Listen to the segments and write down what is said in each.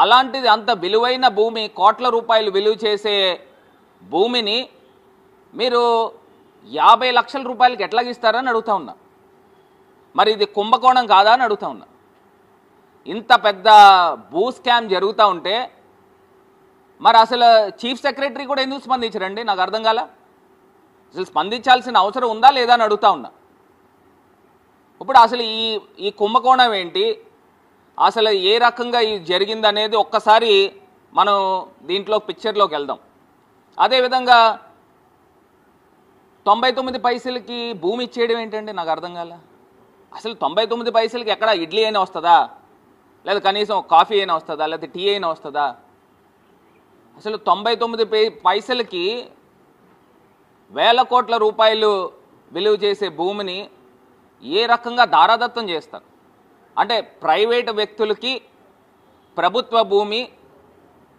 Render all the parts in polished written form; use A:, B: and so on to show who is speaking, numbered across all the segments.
A: అలాంటిది అంత విలువైన భూమి, కోట్ల రూపాయలు విలువ చేసే భూమిని మీరు 50 లక్షల రూపాయలకి ఎట్లా ఇస్తారని అడుగుతా ఉన్నా. మరి ఇది కుంభకోణం కాదా అని అడుగుతా ఉన్నా. ఇంత పెద్ద భూ స్కామ్ జరుగుతూ ఉంటే మరి అసలు చీఫ్ సెక్రటరీ కూడా ఎందుకు స్పందించరండి? నాకు అర్థం కాల. అసలు స్పందించాల్సిన అవసరం ఉందా లేదా అని అడుగుతా ఉన్నా. ఇప్పుడు అసలు ఈ కుంభకోణం ఏంటి, అసలు ఏ రకంగా ఇది జరిగిందనేది ఒక్కసారి మనం దీంట్లో పిక్చర్లోకి వెళ్దాం. అదేవిధంగా 99 పైసలకి భూమి ఇచ్చేయడం ఏంటండి? నాకు అర్థం కాల. అసలు 99 పైసలకి ఎక్కడ ఇడ్లీ అయినా వస్తుందా, లేదా కనీసం కాఫీ అయినా వస్తుందా, లేదా టీ అయినా వస్తుందా? అసలు 99 పైసలకి వేల కోట్ల రూపాయలు విలువ చేసే భూమిని ఏ రకంగా దారాదత్తం చేస్తారు? అంటే ప్రైవేటు వ్యక్తులకి ప్రభుత్వ భూమి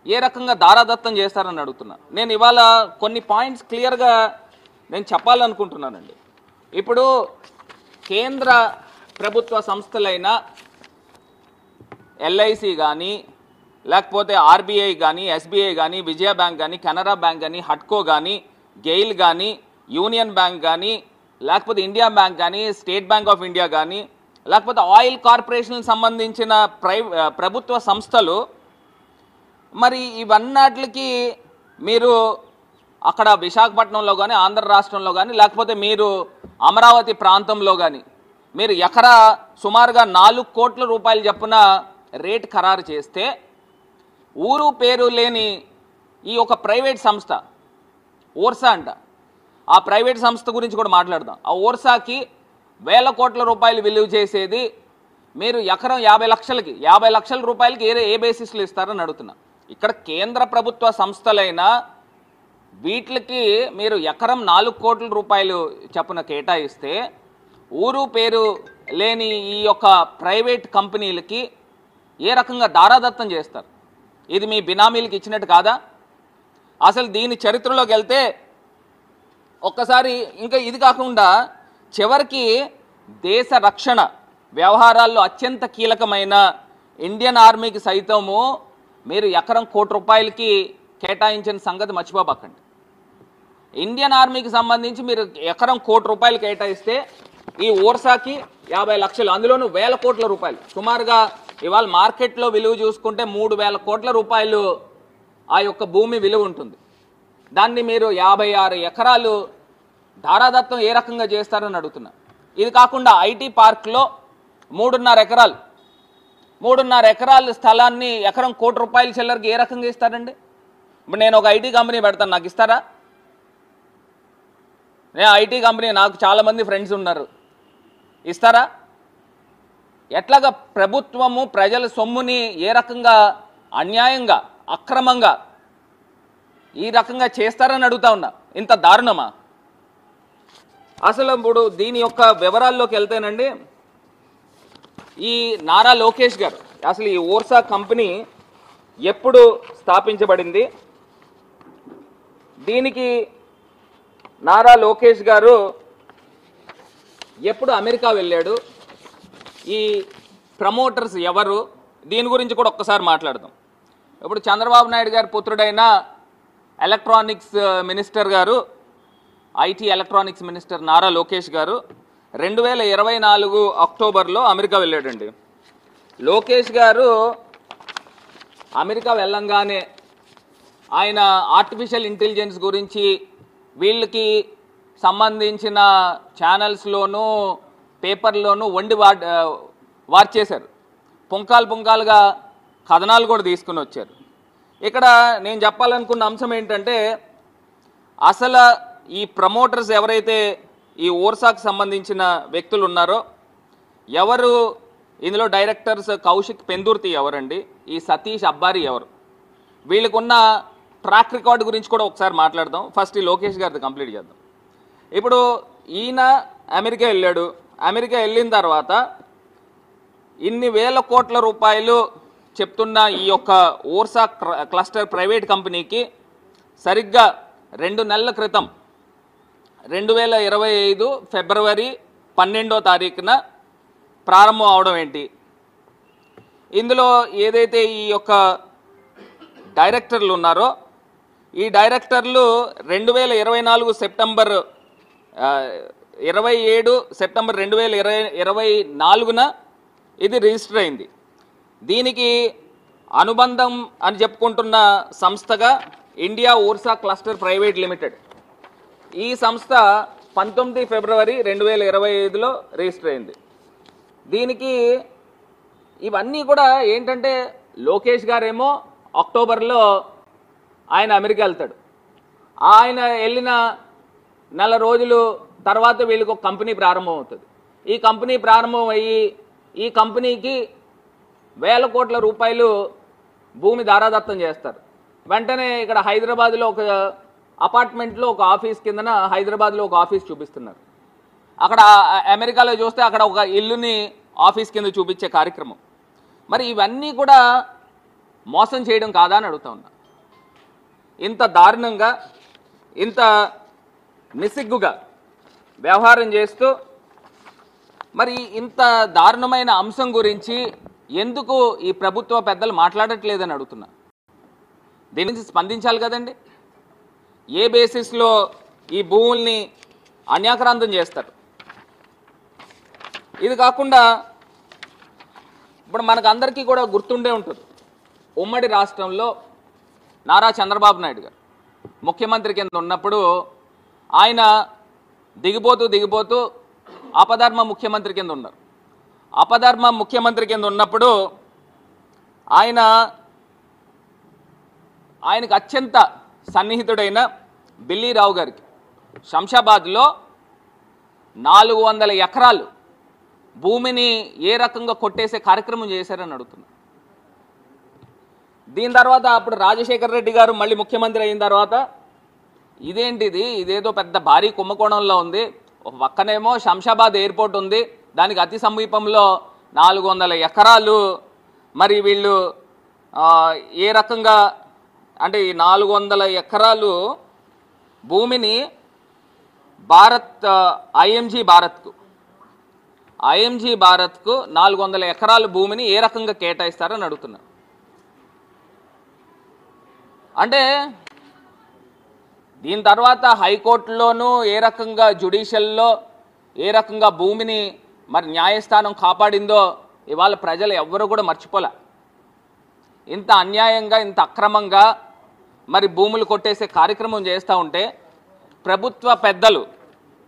A: ఏ రకంగా దారాదత్తం చేస్తారని అడుగుతున్నా. నేను ఇవాళ కొన్ని పాయింట్స్ క్లియర్గా నేను చెప్పాలనుకుంటున్నానండి. ఇప్పుడు కేంద్ర ప్రభుత్వ సంస్థలైన ఎల్ఐసి కానీ, లేకపోతే ఆర్బీఐ కానీ, ఎస్బీఐ కానీ, విజయ బ్యాంక్ కానీ, కెనరా బ్యాంక్ కానీ, హట్కో కానీ, గెయిల్ కానీ, యూనియన్ బ్యాంక్ కానీ, లేకపోతే ఇండియా బ్యాంక్ కానీ, స్టేట్ బ్యాంక్ ఆఫ్ ఇండియా కానీ, లేకపోతే ఆయిల్ కార్పొరేషన్కి సంబంధించిన ప్రభుత్వ సంస్థలు, మరి ఇవన్నిటికి మీరు అక్కడ విశాఖపట్నంలో కానీ, ఆంధ్ర రాష్ట్రంలో కానీ, లేకపోతే మీరు అమరావతి ప్రాంతంలో కానీ మీరు ఎకరా సుమారుగా 4 కోట్ల రూపాయలు చొప్పున రేట్ ఖరారు చేస్తే, ఊరు పేరు లేని ఈ ఒక ప్రైవేట్ సంస్థ ఓర్సా అంట, ఆ ప్రైవేట్ సంస్థ గురించి కూడా మాట్లాడదాం. ఆ ఓర్సాకి వేల కోట్ల రూపాయలు విలువ చేసేది మీరు ఎకరం 50 లక్షల రూపాయలకి ఏ బేసిస్లో ఇస్తారని అడుగుతున్నా. ఇక్కడ కేంద్ర ప్రభుత్వ సంస్థలైన వీటికి మీరు ఎకరం 4 కోట్ల రూపాయలు చొప్పున కేటాయిస్తే, ఊరు పేరు లేని ఈ యొక్క ప్రైవేట్ కంపెనీలకి ఏ రకంగా దారాదత్తం చేస్తారు? ఇది మీ బినామీలకు ఇచ్చినట్టు కాదా? అసలు దీని చరిత్రలోకి వెళ్తే ఒక్కసారి ఇంకా ఇది కాకుండా చివరికి దేశ రక్షణ వ్యవహారాల్లో అత్యంత కీలకమైన ఇండియన్ ఆర్మీకి సైతము మీరు ఎకరం 1 కోటి రూపాయలకి కేటాయించిన సంగతి మర్చిపోబాకండి. ఇండియన్ ఆర్మీకి సంబంధించి మీరు ఎకరం 1 కోటి రూపాయలు కేటాయిస్తే, ఈ ఓర్సాకి 50 లక్షలు, అందులోనూ వేల కోట్ల రూపాయలు, సుమారుగా ఇవాళ మార్కెట్లో విలువ చూసుకుంటే 3,000 కోట్ల రూపాయలు ఆ యొక్క భూమి విలువ ఉంటుంది. దాన్ని మీరు 56 ఎకరాలు దారాదత్తం ఏ రకంగా చేస్తారని అడుగుతున్నా. ఇది కాకుండా ఐటీ పార్క్లో 3.5 ఎకరాల స్థలాన్ని ఎకరం 1 కోటి రూపాయల చిల్లరకి ఏ రకంగా ఇస్తారండి? ఇప్పుడు నేను ఒక ఐటీ కంపెనీ పెడతాను, నాకు ఇస్తారా? నేను ఐటీ కంపెనీ, నాకు చాలామంది ఫ్రెండ్స్ ఉన్నారు, ఇస్తారా? ఎట్లాగా ప్రభుత్వము ప్రజల సొమ్ముని ఏ రకంగా అన్యాయంగా, అక్రమంగా ఈ రకంగా చేస్తారని అడుగుతా ఉన్నా. ఇంత దారుణమా? అసలు ఇప్పుడు దీని యొక్క వివరాల్లోకి వెళ్తేనండి, ఈ నారా లోకేష్ గారు, అసలు ఈ ఓర్సా కంపెనీ ఎప్పుడు స్థాపించబడింది, దీనికి నారా లోకేష్ గారు ఎప్పుడు అమెరికా వెళ్ళాడు, ఈ ప్రమోటర్స్ ఎవరు, దీని గురించి కూడా ఒక్కసారి మాట్లాడదాం. ఇప్పుడు చంద్రబాబు నాయుడు గారి పుత్రుడైన ఎలక్ట్రానిక్స్ మినిస్టర్ గారు, IT electronics minister Nara Lokesh గారు 2024 అక్టోబర్లో అమెరికా వెళ్ళాడండి. లోకేష్ గారు అమెరికా వెళ్ళంగానే ఆయన ఆర్టిఫిషియల్ ఇంటెలిజెన్స్ గురించి వీళ్ళకి సంబంధించిన ఛానల్స్లోనూ పేపర్లోనూ వండి వార్చేశారు. పుంకాలుగా కథనాలు కూడా తీసుకుని వచ్చారు. ఇక్కడ నేను చెప్పాలనుకున్న అంశం ఏంటంటే, అసలు ఈ ప్రమోటర్స్ ఎవరైతే ఈ ఓర్సాకు సంబంధించిన వ్యక్తులు ఉన్నారో, ఎవరు ఇందులో డైరెక్టర్స్, కౌశిక్ పెందుర్తి ఎవరండి, ఈ సతీష్ అబ్బారి ఎవరు, వీళ్ళకున్న ట్రాక్ రికార్డు గురించి కూడా ఒకసారి మాట్లాడదాం. ఫస్ట్ ఈ లోకేష్ గారిది కంప్లీట్ చేద్దాం. ఇప్పుడు ఈయన అమెరికా వెళ్ళాడు. అమెరికా వెళ్ళిన తర్వాత ఇన్ని వేల కోట్ల రూపాయలు చెప్తున్న ఈ యొక్క ఓర్సా క్లస్టర్ ప్రైవేట్ కంపెనీకి సరిగ్గా 2 నెలల క్రితం 2025 ఫిబ్రవరి 12వ తారీఖున ప్రారంభం అవడం ఏంటి? ఇందులో ఏదైతే ఈ యొక్క డైరెక్టర్లు ఉన్నారో ఈ డైరెక్టర్లు 2024 సెప్టెంబర్ 27 సెప్టెంబర్ 2024న ఇది రిజిస్టర్ అయింది. దీనికి అనుబంధం అని చెప్పుకుంటున్న సంస్థగా ఇండియా ఓర్సా క్లస్టర్ ప్రైవేట్ లిమిటెడ్. ఈ సంస్థ 19 ఫిబ్రవరి 2025లో రిజిస్టర్ అయింది. దీనికి ఇవన్నీ కూడా ఏంటంటే లోకేష్ గారేమో అక్టోబర్లో ఆయన అమెరికా వెళ్తాడు. ఆయన వెళ్ళిన నెల రోజులు తర్వాత వీళ్ళకి ఒక కంపెనీ ప్రారంభం అవుతుంది. ఈ కంపెనీ ప్రారంభం అయ్యి ఈ కంపెనీకి వేల కోట్ల రూపాయలు భూమి దారాదత్తం చేస్తారు. వెంటనే ఇక్కడ హైదరాబాద్లో ఒక అపార్ట్మెంట్లో ఒక ఆఫీస్ కిందన హైదరాబాద్లో ఒక ఆఫీస్ చూపిస్తున్నారు. అక్కడ అమెరికాలో చూస్తే అక్కడ ఒక ఇల్లుని ఆఫీస్ కింద చూపించే కార్యక్రమం. మరి ఇవన్నీ కూడా మోసం చేయడం కాదా అని అడుగుతా ఉన్నా. ఇంత దారుణంగా ఇంత నిస్సిగ్గుగా వ్యవహారం చేస్తూ మరి ఇంత దారుణమైన అంశం గురించి ఎందుకు ఈ ప్రభుత్వ పెద్దలు మాట్లాడట్లేదని అడుగుతున్నా. దీని నుంచి స్పందించాలి కదండి. ఏ బేసిస్లో ఈ భూముల్ని అన్యాక్రాంతం చేస్తారు? ఇది కాకుండా ఇప్పుడు మనకు అందరికీ కూడా గుర్తుండే ఉంటుంది, ఉమ్మడి రాష్ట్రంలో నారా చంద్రబాబు నాయుడు గారు ముఖ్యమంత్రి కింద ఉన్నప్పుడు ఆయన దిగిపోతూ అపధర్మ ముఖ్యమంత్రి కింద ఉన్నారు. అపధర్మ ముఖ్యమంత్రి కింద ఉన్నప్పుడు ఆయనకు అత్యంత సన్నిహితుడైన బిల్లీరావు గారికి శంషాబాద్లో 400 ఎకరాలు భూమిని ఏ రకంగా కొట్టేసే కార్యక్రమం చేశారని అడుగుతున్నారు. దీని తర్వాత అప్పుడు రాజశేఖర రెడ్డి గారు మళ్ళీ ముఖ్యమంత్రి అయిన తర్వాత ఇదేంటిది, ఇదేదో పెద్ద భారీ కుంభకోణంలో ఉంది, ఒక పక్కనేమో శంషాబాద్ ఎయిర్పోర్ట్ ఉంది, దానికి అతి సమీపంలో 400 ఎకరాలు, మరి వీళ్ళు ఏ రకంగా అంటే ఈ 400 ఎకరాలు భూమిని ఐఎంజీ భారత్కు 400 ఎకరాల భూమిని ఏ రకంగా కేటాయిస్తారని అడుగుతున్నారు. అంటే దీని తర్వాత హైకోర్టులోనూ ఏ రకంగా జ్యుడిషియల్లో ఏ రకంగా భూమిని మరి న్యాయస్థానం కాపాడిందో ఇవాళ ప్రజలు ఎవ్వరూ కూడా మర్చిపోలే. ఇంత అన్యాయంగా ఇంత అక్రమంగా మరి భూములు కొట్టేసే కార్యక్రమం చేస్తూ ఉంటే ప్రభుత్వ పెద్దలు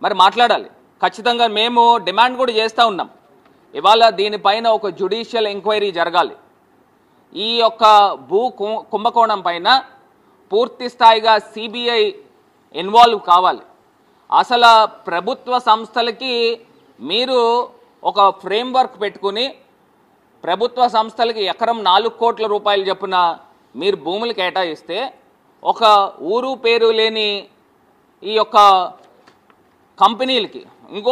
A: మరి మాట్లాడాలి. ఖచ్చితంగా మేము డిమాండ్ కూడా చేస్తూ ఉన్నాం. ఇవాళ దీనిపైన ఒక జ్యుడిషియల్ ఎంక్వైరీ జరగాలి. ఈ యొక్క భూ కుంభకోణం పైన పూర్తి స్థాయిగా సిబిఐ ఇన్వాల్వ్ కావాలి. అసలు ప్రభుత్వ సంస్థలకి మీరు ఒక ఫ్రేమ్వర్క్ పెట్టుకుని ప్రభుత్వ సంస్థలకి ఎకరం 4 కోట్ల రూపాయలు చొప్పున మీరు భూములు కేటాయిస్తే ఒక ఊరు పేరు లేని ఈ యొక్క కంపెనీలకి ఇంకో